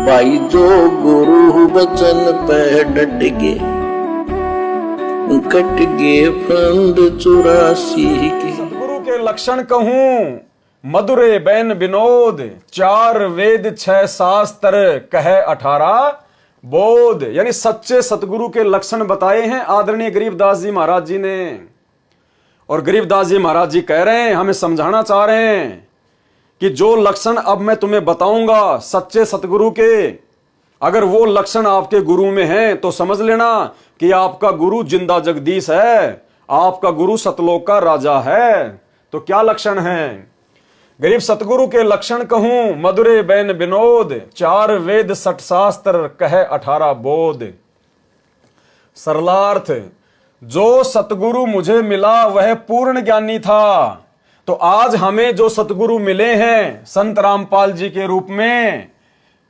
भाई जो गुरु बचन पे डट गे, कट गे फंद 84 के। सतगुरु के लक्षण कहूं मधुरे बैन विनोद, 4 वेद 6 शास्त्र कहे 18 बोध। यानी सच्चे सतगुरु के लक्षण बताए हैं आदरणीय गरीबदास जी महाराज जी ने। और गरीबदास जी महाराज जी कह रहे हैं, हमें समझाना चाह रहे हैं कि जो लक्षण अब मैं तुम्हें बताऊंगा सच्चे सतगुरु के, अगर वो लक्षण आपके गुरु में हैं तो समझ लेना कि आपका गुरु जिंदा जगदीश है, आपका गुरु सतलोक का राजा है। तो क्या लक्षण हैं? गरीब सतगुरु के लक्षण कहूं मधुरे बैन विनोद, 4 वेद 6 शास्त्र कहे 18 बोध। सरलार्थ, जो सतगुरु मुझे मिला वह पूर्ण ज्ञानी था। तो आज हमें जो सतगुरु मिले हैं संत रामपाल जी के रूप में,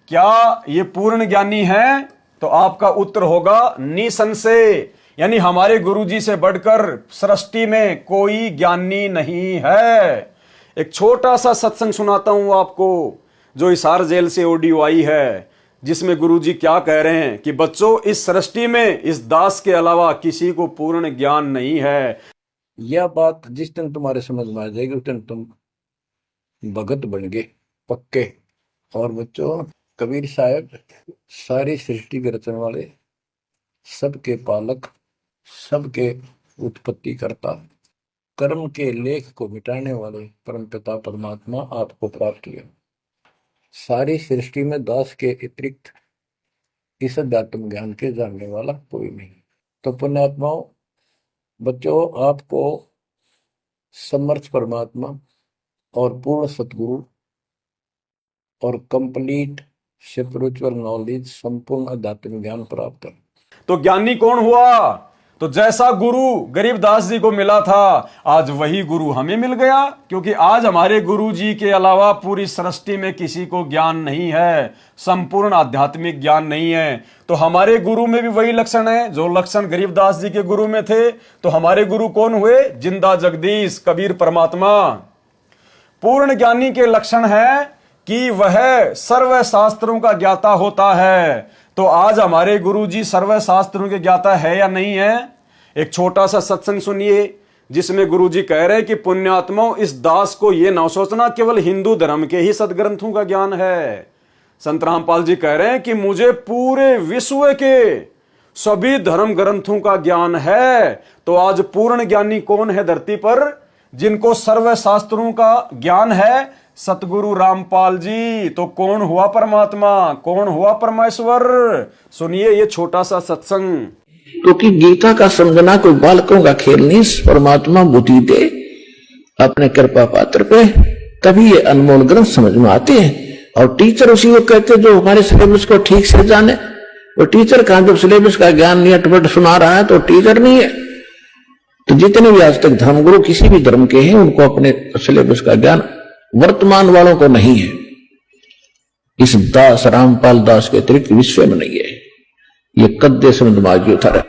क्या ये पूर्ण ज्ञानी हैं? तो आपका उत्तर होगा निसंशय। यानी हमारे गुरुजी से बढ़कर सृष्टि में कोई ज्ञानी नहीं है। एक छोटा सा सत्संग सुनाता हूं आपको, जो हिसार जेल से ऑडियो आई है, जिसमें गुरुजी क्या कह रहे हैं कि बच्चों, इस सृष्टि में इस दास के अलावा किसी को पूर्ण ज्ञान नहीं है। यह बात जिस दिन तुम्हारे समझ में आ जाएगी उस दिन तुम भगत बन गए पक्के। और बच्चों, कबीर साहब सारी सृष्टि के रचने वाले, सबके पालक, सबके उत्पत्ति करता, कर्म के लेख को मिटाने वाले परमपिता परमात्मा आपको प्राप्त किया। सारी सृष्टि में दास के अतिरिक्त इस अध्यात्म ज्ञान के जानने वाला कोई नहीं। तो पुण्यात्माओं, बच्चों, आपको समर्थ परमात्मा और पूर्ण सतगुरु और कंप्लीट स्पिरिचुअल नॉलेज, संपूर्ण अध्यात्म ज्ञान प्राप्त है। तो ज्ञानी कौन हुआ? तो जैसा गुरु गरीबदास जी को मिला था, आज वही गुरु हमें मिल गया। क्योंकि आज हमारे गुरु जी के अलावा पूरी सृष्टि में किसी को ज्ञान नहीं है, संपूर्ण आध्यात्मिक ज्ञान नहीं है। तो हमारे गुरु में भी वही लक्षण है जो लक्षण गरीबदास जी के गुरु में थे। तो हमारे गुरु कौन हुए? जिंदा जगदीश कबीर परमात्मा। पूर्ण ज्ञानी के लक्षण है कि वह सर्व शास्त्रों का ज्ञाता होता है। तो आज हमारे गुरुजी सर्व शास्त्रों के ज्ञाता है या नहीं है? एक छोटा सा सत्संग सुनिए, जिसमें गुरुजी कह रहे हैं कि पुण्यात्माओं, इस दास को यह ना सोचना केवल हिंदू धर्म के ही सदग्रंथों का ज्ञान है। संत रामपाल जी कह रहे हैं कि मुझे पूरे विश्व के सभी धर्म ग्रंथों का ज्ञान है। तो आज पूर्ण ज्ञानी कौन है धरती पर, जिनको सर्व शास्त्रों का ज्ञान है? सतगुरु रामपाल जी। तो कौन हुआ परमात्मा, कौन हुआ परमेश्वर? सुनिए ये छोटा सा सत्संग। क्योंकि गीता का समझना कोई बालकों का खेल नहीं, परमात्मा बुद्धि दे अपने कृपा पात्र पे, तभी ये अनमोल ग्रंथ समझ में आते हैं। और टीचर उसी को कहते जो हमारे सिलेबस को ठीक से जाने। वो टीचर कहां, जब सिलेबस का ज्ञान नहीं अटपट सुना रहा है तो टीचर नहीं है। तो जितने भी आज तक धर्मगुरु किसी भी धर्म के हैं, उनको अपने सिलेबस का ज्ञान वर्तमान वालों को नहीं है। इस दास रामपाल दास के अतिरिक्त विश्व में नहीं है। ये कद्दे समझ माजी उतारा।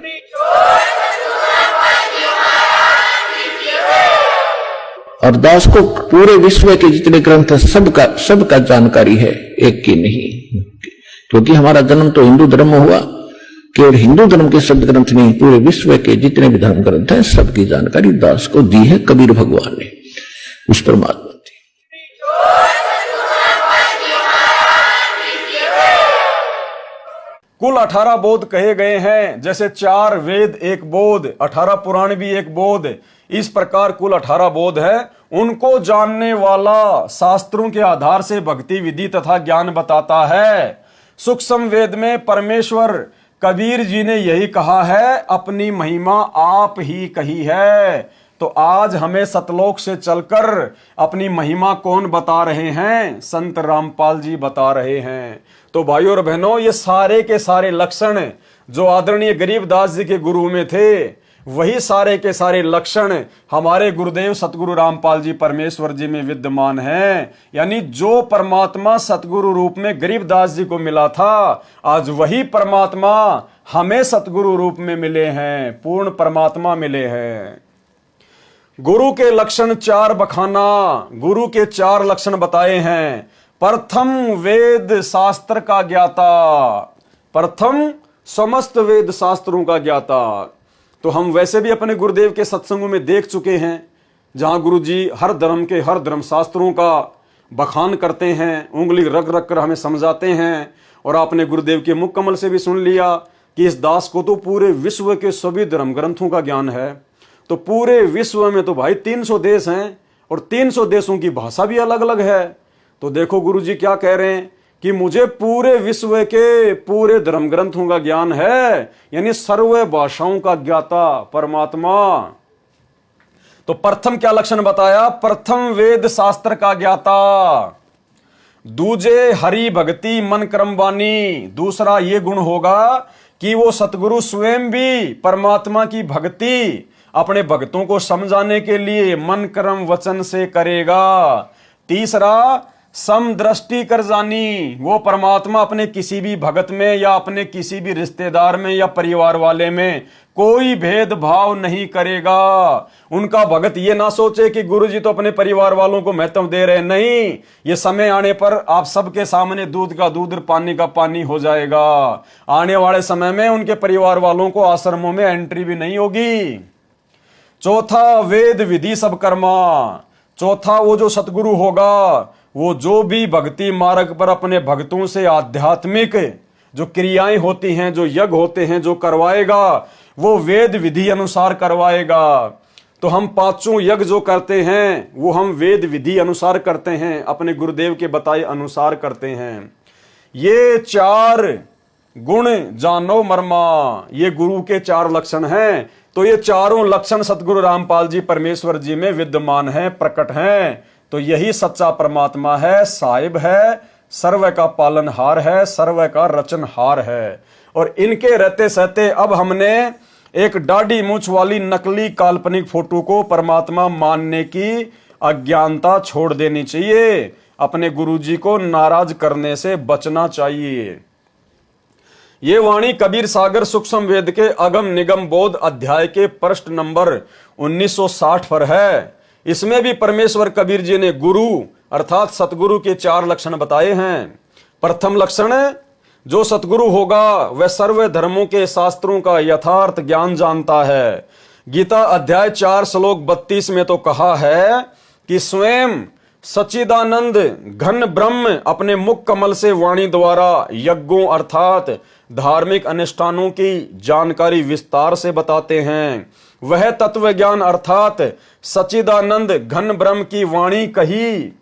और दास को पूरे विश्व के जितने ग्रंथ है सबका जानकारी है, एक की नहीं। क्योंकि हमारा जन्म तो हिंदू धर्म में हुआ, केवल हिंदू धर्म के शब्द ग्रंथ नहीं, पूरे विश्व के जितने भी धर्म ग्रंथ हैं सबकी जानकारी दास को दी है कबीर भगवान ने, उस परमात्मा। कुल 18 बोध कहे गए हैं। जैसे 4 वेद एक बोध, 18 पुराण भी एक बोध, इस प्रकार कुल 18 बोध है। उनको जानने वाला शास्त्रों के आधार से भक्ति विधि तथा ज्ञान बताता है। सूक्ष्म वेद में परमेश्वर कबीर जी ने यही कहा है, अपनी महिमा आप ही कही है। तो आज हमें सतलोक से चलकर अपनी महिमा कौन बता रहे हैं? संत रामपाल जी बता रहे हैं। तो भाइयों और बहनों, ये सारे के सारे लक्षण जो आदरणीय गरीबदास जी के गुरु में थे, वही सारे के सारे लक्षण हमारे गुरुदेव सतगुरु रामपाल जी परमेश्वर जी में विद्यमान हैं। यानी जो परमात्मा सतगुरु रूप में गरीबदास जी को मिला था, आज वही परमात्मा हमें सतगुरु रूप में मिले हैं, पूर्ण परमात्मा मिले हैं। गुरु के लक्षण 4 बखाना, गुरु के 4 लक्षण बताए हैं। प्रथम वेद शास्त्र का ज्ञाता, प्रथम समस्त वेद शास्त्रों का ज्ञाता। तो हम वैसे भी अपने गुरुदेव के सत्संगों में देख चुके हैं, जहां गुरु जी हर धर्म के हर धर्म शास्त्रों का बखान करते हैं, उंगली रख रख कर हमें समझाते हैं। और आपने गुरुदेव के मुख कमल से भी सुन लिया कि इस दास को तो पूरे विश्व के सभी धर्म ग्रंथों का ज्ञान है। तो पूरे विश्व में तो भाई 300 देश हैं और 300 देशों की भाषा भी अलग अलग है। तो देखो गुरु जी क्या कह रहे हैं कि मुझे पूरे विश्व के पूरे धर्म ग्रंथों का ज्ञान है, यानी सर्व भाषाओं का ज्ञाता परमात्मा। तो प्रथम क्या लक्षण बताया? प्रथम वेद शास्त्र का ज्ञाता, दूजे हरि भक्ति मन क्रम वाणी। दूसरा ये गुण होगा कि वो सतगुरु स्वयं भी परमात्मा की भक्ति अपने भक्तों को समझाने के लिए मन कर्म वचन से करेगा। तीसरा समदृष्टि कर जानी, वो परमात्मा अपने किसी भी भगत में या अपने किसी भी रिश्तेदार में या परिवार वाले में कोई भेदभाव नहीं करेगा। उनका भगत ये ना सोचे कि गुरुजी तो अपने परिवार वालों को महत्व दे रहे, नहीं, ये समय आने पर आप सबके सामने दूध का दूध और पानी का पानी हो जाएगा। आने वाले समय में उनके परिवार वालों को आश्रमों में एंट्री भी नहीं होगी। चौथा वेद विधि सब कर्मा, चौथा वो जो सतगुरु होगा वो जो भी भक्ति मार्ग पर अपने भक्तों से आध्यात्मिक जो क्रियाएं होती हैं, जो यज्ञ होते हैं, जो करवाएगा वो वेद विधि अनुसार करवाएगा। तो हम पांचों यज्ञ जो करते हैं वो हम वेद विधि अनुसार करते हैं, अपने गुरुदेव के बताए अनुसार करते हैं। ये 4 गुण जानो मर्मा, ये गुरु के 4 लक्षण हैं। तो ये चारों लक्षण सतगुरु रामपाल जी परमेश्वर जी में विद्यमान हैं, प्रकट हैं। तो यही सच्चा परमात्मा है, साहिब है, सर्व का पालनहार है, सर्व का रचनहार है। और इनके रहते सहते अब हमने एक दाढ़ी मूंछ वाली नकली काल्पनिक फोटो को परमात्मा मानने की अज्ञानता छोड़ देनी चाहिए। अपने गुरुजी को नाराज करने से बचना चाहिए। ये वाणी कबीर सागर सूक्ष्म वेद के अगम निगम बोध अध्याय के पृष्ठ नंबर 1960 पर है। इसमें भी परमेश्वर कबीर जी ने गुरु अर्थात सतगुरु के 4 लक्षण बताए हैं। प्रथम लक्षण, जो सतगुरु होगा वह सर्व धर्मों के शास्त्रों का यथार्थ ज्ञान जानता है। गीता अध्याय 4 श्लोक 32 में तो कहा है कि स्वयं सच्चिदानंद घन ब्रह्म अपने मुख कमल से वाणी द्वारा यज्ञों अर्थात धार्मिक अनुष्ठानों की जानकारी विस्तार से बताते हैं। वह तत्व ज्ञान अर्थात सच्चिदानंद घन ब्रह्म की वाणी कही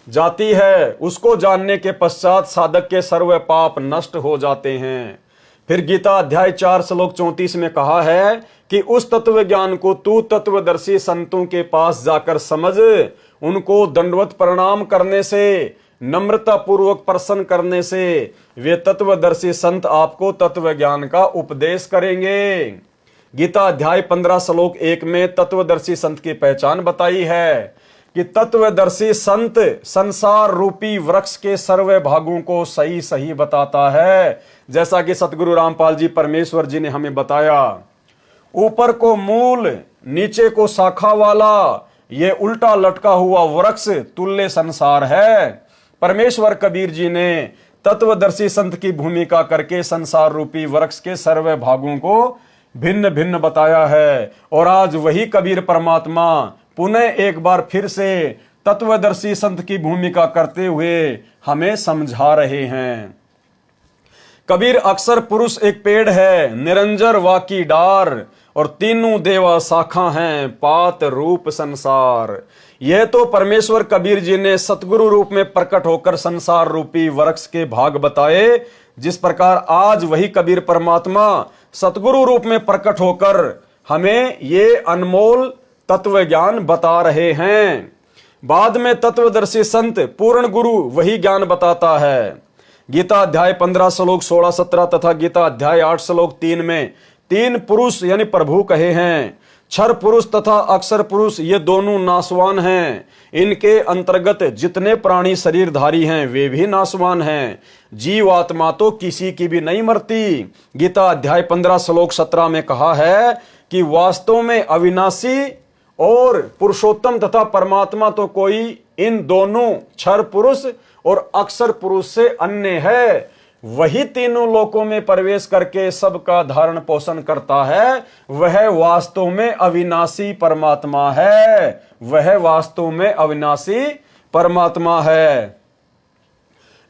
जाती है, उसको जानने के पश्चात साधक के सर्व पाप नष्ट हो जाते हैं। फिर गीता अध्याय 4 श्लोक 34 में कहा है कि उस तत्व ज्ञान को तू तत्वदर्शी संतों के पास जाकर समझ, उनको दंडवत प्रणाम करने से, नम्रता पूर्वक प्रसन्न करने से वे तत्वदर्शी संत आपको तत्व ज्ञान का उपदेश करेंगे। गीता अध्याय 15 श्लोक 1 में तत्वदर्शी संत की पहचान बताई है कि तत्वदर्शी संत संसार रूपी वृक्ष के सर्व भागों को सही सही बताता है, जैसा कि सतगुरु रामपाल जी परमेश्वर जी ने हमें बताया। ऊपर को मूल, नीचे को शाखा वाला ये उल्टा लटका हुआ वृक्ष तुल्य संसार है। परमेश्वर कबीर जी ने तत्वदर्शी संत की भूमिका करके संसार रूपी वृक्ष के सर्व भागों को भिन्न भिन्न बताया है। और आज वही कबीर परमात्मा पुनः एक बार फिर से तत्वदर्शी संत की भूमिका करते हुए हमें समझा रहे हैं। कबीर अक्सर पुरुष एक पेड़ है, निरंजर वाकी डार, और तीनों देवा शाखा हैं, पात रूप संसार। यह तो परमेश्वर कबीर जी ने सतगुरु रूप में प्रकट होकर संसार रूपी वृक्ष के भाग बताए। जिस प्रकार आज वही कबीर परमात्मा सतगुरु रूप में प्रकट होकर हमें ये अनमोल तत्व ज्ञान बता रहे हैं। बाद में तत्वदर्शी संत पूर्ण गुरु वही ज्ञान बताता है। गीता अध्याय 15 श्लोक 16-17 तथा गीता अध्याय 8 श्लोक 3 में 3 पुरुष यानी प्रभु कहे हैं। क्षर पुरुष तथा अक्षर पुरुष ये दोनों नासवान हैं। इनके अंतर्गत जितने प्राणी शरीरधारी हैं वे भी नासवान हैं। जीव आत्मा तो किसी की भी नहीं मरती। गीता अध्याय 15 श्लोक 17 में कहा है कि वास्तव में अविनाशी और पुरुषोत्तम तथा परमात्मा तो कोई इन दोनों क्षर पुरुष और अक्षर पुरुष से अन्य है, वही तीनों लोकों में प्रवेश करके सबका धारण पोषण करता है, वह वास्तव में अविनाशी परमात्मा है, वह वास्तव में अविनाशी परमात्मा है।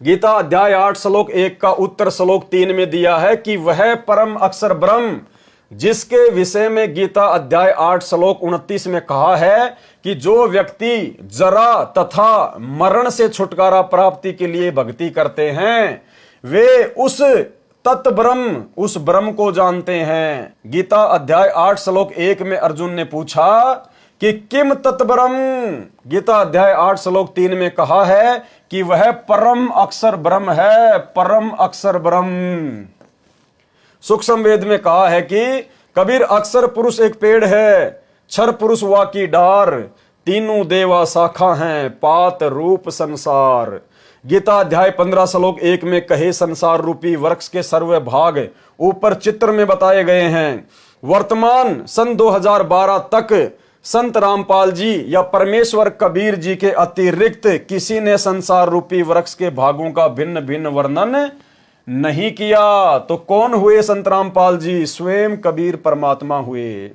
गीता अध्याय 8 श्लोक 1 का उत्तर श्लोक 3 में दिया है कि वह परम अक्षर ब्रह्म, जिसके विषय में गीता अध्याय 8 श्लोक 29 में कहा है कि जो व्यक्ति जरा तथा मरण से छुटकारा प्राप्ति के लिए भक्ति करते हैं, वे उस तत् ब्रह्म, उस ब्रह्म को जानते हैं। गीता अध्याय 8 श्लोक 1 में अर्जुन ने पूछा कि किम तत् ब्रह्म। गीता अध्याय 8 श्लोक 3 में कहा है कि वह परम अक्षर ब्रह्म है, परम अक्षर ब्रह्म। सूक्ष्म वेद में कहा है कि कबीर अक्षर पुरुष एक पेड़ है, क्षर पुरुष वा की डार, तीनों देवा शाखा हैं, पात रूप संसार। गीता अध्याय 15 श्लोक 1 में कहे संसार रूपी वृक्ष के सर्व भाग ऊपर चित्र में बताए गए हैं। वर्तमान सन 2012 तक संत रामपाल जी या परमेश्वर कबीर जी के अतिरिक्त किसी ने संसार रूपी वृक्ष के भागों का भिन्न भिन्न वर्णन नहीं किया। तो कौन हुए संत रामपाल जी? स्वयं कबीर परमात्मा हुए।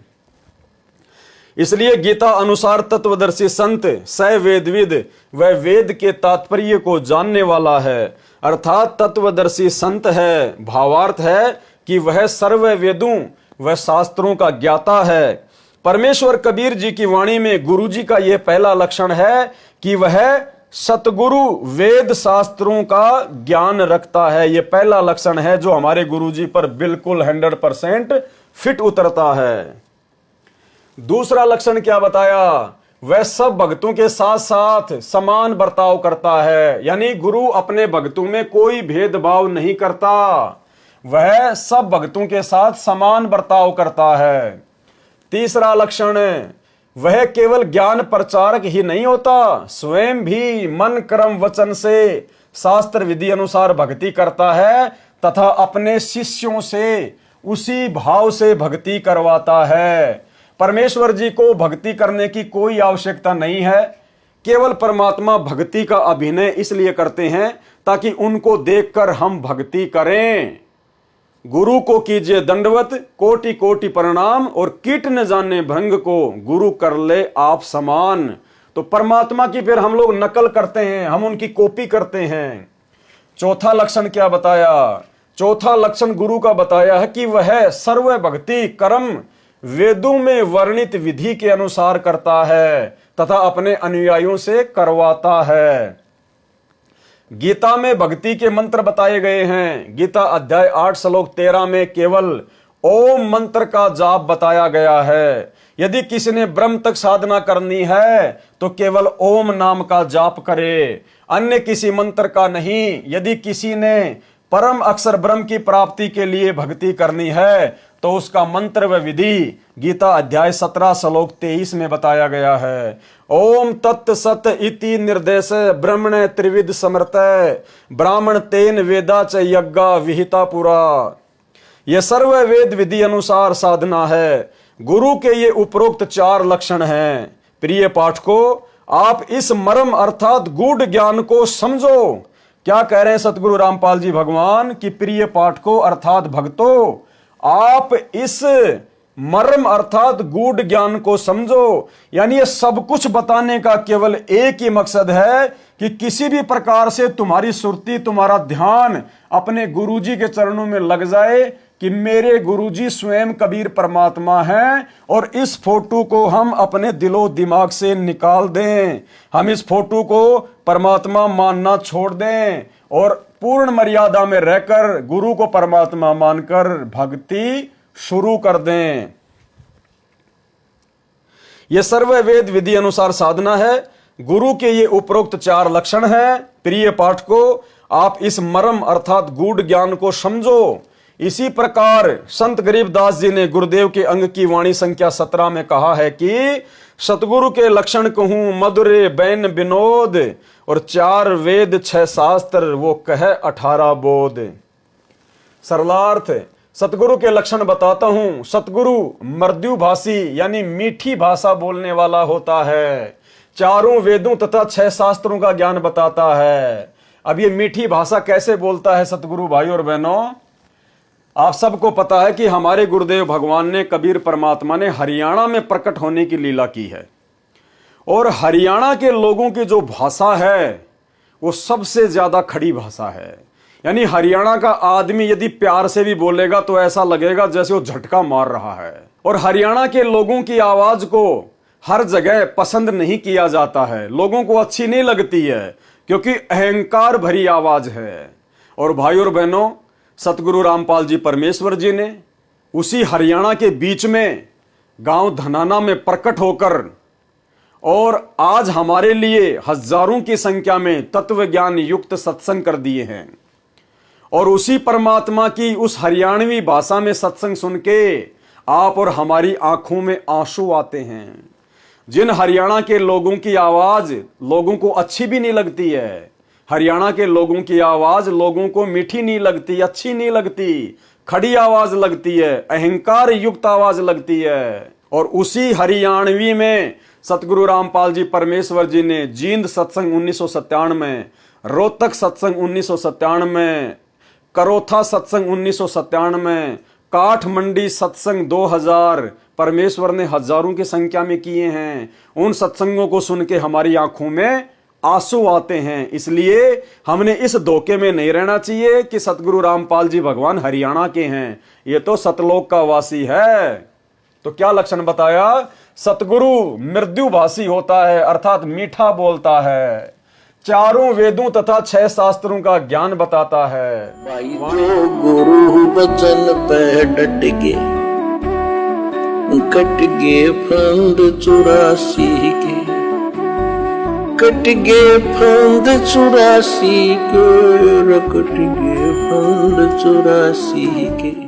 इसलिए गीता अनुसार तत्वदर्शी संत स वेदविद, वह वेद के तात्पर्य को जानने वाला है, अर्थात तत्वदर्शी संत है। भावार्थ है कि वह सर्व वेदों व शास्त्रों का ज्ञाता है। परमेश्वर कबीर जी की वाणी में गुरु जी का यह पहला लक्षण है कि वह सतगुरु वेद शास्त्रों का ज्ञान रखता है। यह पहला लक्षण है जो हमारे गुरु जी पर बिल्कुल 100% फिट उतरता है। दूसरा लक्षण क्या बताया? वह सब भक्तों के साथ साथ समान बर्ताव करता है, यानी गुरु अपने भक्तों में कोई भेदभाव नहीं करता, वह सब भक्तों के साथ समान बर्ताव करता है। तीसरा लक्षण, वह केवल ज्ञान प्रचारक ही नहीं होता, स्वयं भी मन कर्म वचन से शास्त्र विधि अनुसार भक्ति करता है तथा अपने शिष्यों से उसी भाव से भक्ति करवाता है। परमेश्वर जी को भक्ति करने की कोई आवश्यकता नहीं है, केवल परमात्मा भक्ति का अभिनय इसलिए करते हैं ताकि उनको देखकर हम भक्ति करें। गुरु को कीजिए दंडवत, कोटि कोटि प्रणाम, और कीट न जाने भृंग को गुरु कर ले आप समान। तो परमात्मा की फिर हम लोग नकल करते हैं, हम उनकी कॉपी करते हैं। चौथा लक्षण क्या बताया? चौथा लक्षण गुरु का बताया है कि वह सर्व भक्ति कर्म वेदों में वर्णित विधि के अनुसार करता है तथा अपने अनुयायियों से करवाता है। गीता में भक्ति के मंत्र बताए गए हैं। गीता अध्याय 8 श्लोक 13 में केवल ओम मंत्र का जाप बताया गया है। यदि किसी ने ब्रह्म तक साधना करनी है तो केवल ओम नाम का जाप करे, अन्य किसी मंत्र का नहीं। यदि किसी ने परम अक्षर ब्रह्म की प्राप्ति के लिए भक्ति करनी है तो उसका मंत्र व विधि गीता अध्याय 17 श्लोक 23 में बताया गया है। ओम तत् सत इति निर्देश ब्रह्मण त्रिविध समर्थ ब्राह्मण तेन वेदा च यज्ञा विहिता पुरा। यह सर्व वेद विधि अनुसार साधना है। गुरु के ये उपरोक्त 4 लक्षण हैं। प्रिय पाठकों, आप इस मर्म अर्थात गूढ़ ज्ञान को समझो। क्या कह रहे हैं सतगुरु रामपाल जी भगवान कि प्रिय पाठकों अर्थात भक्तों, आप इस मर्म अर्थात गूढ़ ज्ञान को समझो। यानी ये सब कुछ बताने का केवल एक ही मकसद है कि किसी भी प्रकार से तुम्हारी सुरती, तुम्हारा ध्यान अपने गुरुजी के चरणों में लग जाए कि मेरे गुरुजी स्वयं कबीर परमात्मा हैं, और इस फोटो को हम अपने दिलो दिमाग से निकाल दें। हम इस फोटो को परमात्मा मानना छोड़ दें और पूर्ण मर्यादा में रहकर गुरु को परमात्मा मानकर भक्ति शुरू कर दें। यह सर्व वेद विधि अनुसार साधना है। गुरु के ये उपरोक्त 4 लक्षण हैं। प्रिय पाठकों, आप इस मर्म अर्थात गूढ़ ज्ञान को समझो। इसी प्रकार संत गरीबदास जी ने गुरुदेव के अंग की वाणी संख्या 17 में कहा है कि सतगुरु के लक्षण कहूं मधुरे बैन विनोद, और 4 वेद 6 शास्त्र वो कह 18 बोध। सरलार्थ, सतगुरु के लक्षण बताता हूं। सतगुरु मृदु भाषी यानी मीठी भाषा बोलने वाला होता है। 4 वेदों तथा 6 शास्त्रों का ज्ञान बताता है। अब ये मीठी भाषा कैसे बोलता है सतगुरु भाई और बहनों? आप सबको पता है कि हमारे गुरुदेव भगवान ने, कबीर परमात्मा ने हरियाणा में प्रकट होने की लीला की है। और हरियाणा के लोगों की जो भाषा है वो सबसे ज्यादा खड़ी भाषा है। यानी हरियाणा का आदमी यदि प्यार से भी बोलेगा तो ऐसा लगेगा जैसे वो झटका मार रहा है। और हरियाणा के लोगों की आवाज को हर जगह पसंद नहीं किया जाता है, लोगों को अच्छी नहीं लगती है, क्योंकि अहंकार भरी आवाज है। और भाई और बहनों, सतगुरु रामपाल जी परमेश्वर जी ने उसी हरियाणा के बीच में गांव धनाना में प्रकट होकर और आज हमारे लिए हजारों की संख्या में तत्व ज्ञान युक्त सत्संग कर दिए हैं। और उसी परमात्मा की उस हरियाणवी भाषा में सत्संग सुन के आप और हमारी आंखों में आंसू आते हैं। जिन हरियाणा के लोगों की आवाज लोगों को अच्छी भी नहीं लगती है, हरियाणा के लोगों की आवाज लोगों को मीठी नहीं लगती, अच्छी नहीं लगती, खड़ी आवाज लगती है, अहंकार युक्त आवाज लगती है। और उसी हरियाणवी में सतगुरु रामपाल जी परमेश्वर जी ने जींद सत्संग 1997, रोहतक सत्संग 1997, करोथा सत्संग 1997, काठमंडी सत्संग 2000 परमेश्वर ने हजारों की संख्या में किए हैं। उन सत्संगों को सुन के हमारी आंखों में आंसू आते हैं। इसलिए हमने इस धोखे में नहीं रहना चाहिए कि सतगुरु रामपाल जी भगवान हरियाणा के हैं, ये तो सतलोक का वासी है। तो क्या लक्षण बताया? सतगुरु मृदुभाषी होता है, अर्थात मीठा बोलता है, चारों वेदों तथा 6 शास्त्रों का ज्ञान बताता है। भाई जो गुरु बचन पे डट के कट गे फंद 84 के, कट गे फंद 84 के, कट गे फंद 84 के।